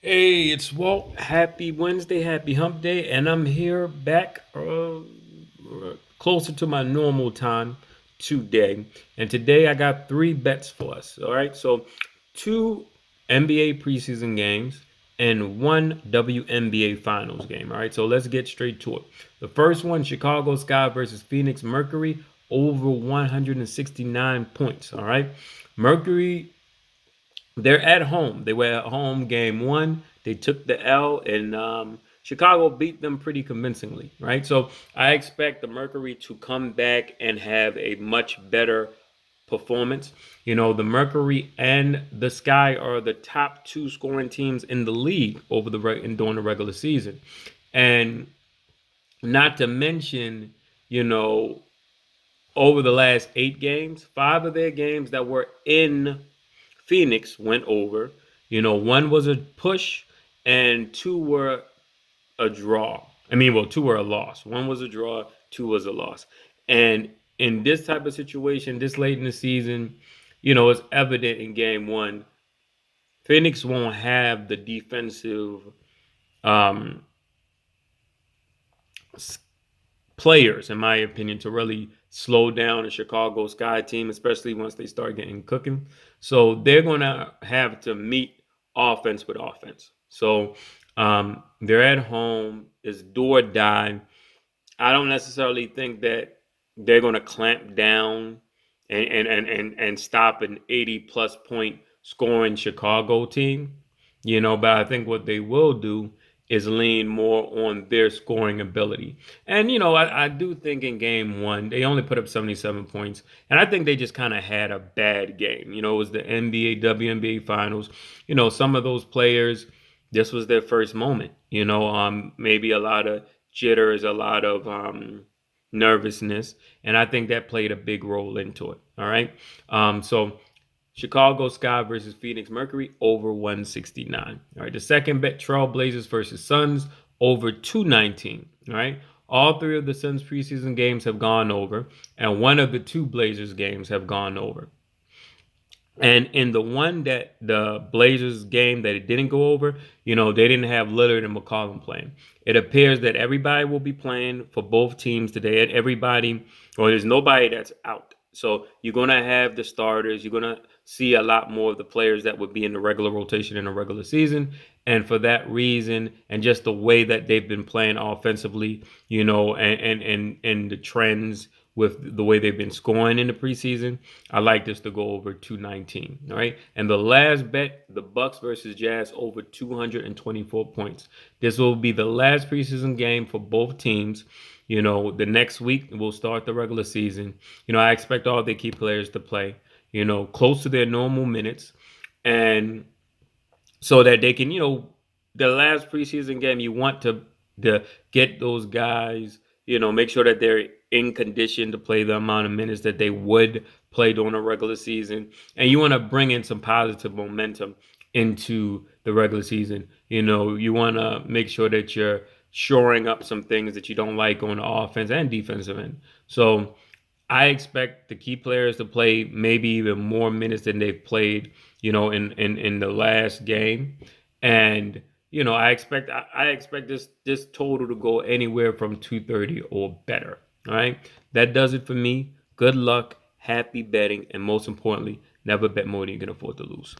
Hey, it's Walt. Happy Wednesday, happy hump day, and I'm here back closer to my normal time today. And today I got three bets for us. All right, so two NBA preseason games and one WNBA finals game. All right, so let's get straight to it. The first one, Chicago Sky versus Phoenix Mercury, over 169 points. All right, Mercury, they're at home. They were at home game one. They took the L, and Chicago beat them pretty convincingly, right? So I expect the Mercury to come back and have a much better performance. You know, the Mercury and the Sky are the top two scoring teams in the league over during the regular season, and not to mention, you know, over the last 8 games, five of their games that were in Phoenix went over. You know, one was a push and two were a draw. I mean, well, two were a loss. One was a draw, two was a loss. And in this type of situation, this late in the season, you know, it's evident in game one, Phoenix won't have the defensive um, players, in my opinion, to really slow down a Chicago Sky team, especially once they start getting cooking. So they're going to have to meet offense with offense. So they're at home. It's do or die. I don't necessarily think that they're going to clamp down and stop an 80 plus point scoring Chicago team, you know, but I think what they will do is lean more on their scoring ability. And, you know, I do think in game one, they only put up 77 points. And I think they just kind of had a bad game. You know, it was the NBA, WNBA finals. You know, some of those players, this was their first moment. You know, maybe a lot of jitters, a lot of nervousness. And I think that played a big role into it. All right. So Chicago Sky versus Phoenix Mercury over 169. All right. The second bet, Trailblazers versus Suns over 219. All right. All three of the Suns preseason games have gone over, and one of the two Blazers games have gone over. And in the one that the Blazers game that it didn't go over, you know, they didn't have Lillard and McCollum playing. It appears that everybody will be playing for both teams today. And everybody, or there's nobody that's out. So you're going to have the starters. You're going to see a lot more of the players that would be in the regular rotation in the regular season. And for that reason, and just the way that they've been playing offensively, you know, and the trends with the way they've been scoring in the preseason, I like this to go over 219. All right. And the last bet, the Bucks versus Jazz over 224 points. This will be the last preseason game for both teams. You know, the next week we'll start the regular season. You know, I expect all their key players to play, you know, close to their normal minutes. And so that they can, you know, the last preseason game, you want to get those guys, you know, make sure that they're in condition to play the amount of minutes that they would play during a regular season, and you want to bring in some positive momentum into the regular season. You know, you want to make sure that you're shoring up some things that you don't like on the offense and defensive end. So I expect the key players to play maybe even more minutes than they've played, you know, in the last game. And you know, I expect this total to go anywhere from 230 or better. All right. That does it for me. Good luck, happy betting, and most importantly, never bet more than you can afford to lose.